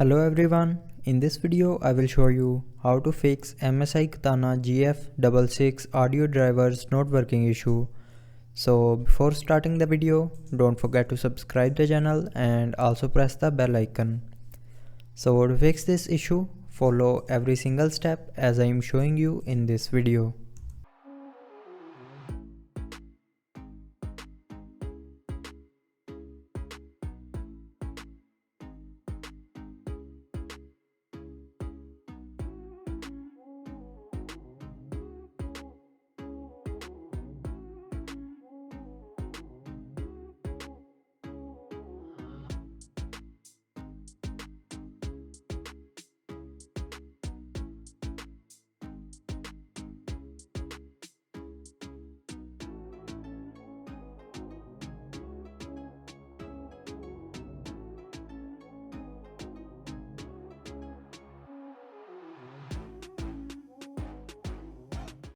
Hello everyone, in this video I will show you how to fix Msi Katana GF66 audio drivers not working issue. So before starting the video, don't forget to subscribe the channel and also press the bell icon. So to fix this issue, follow every single step as I am showing you in this video.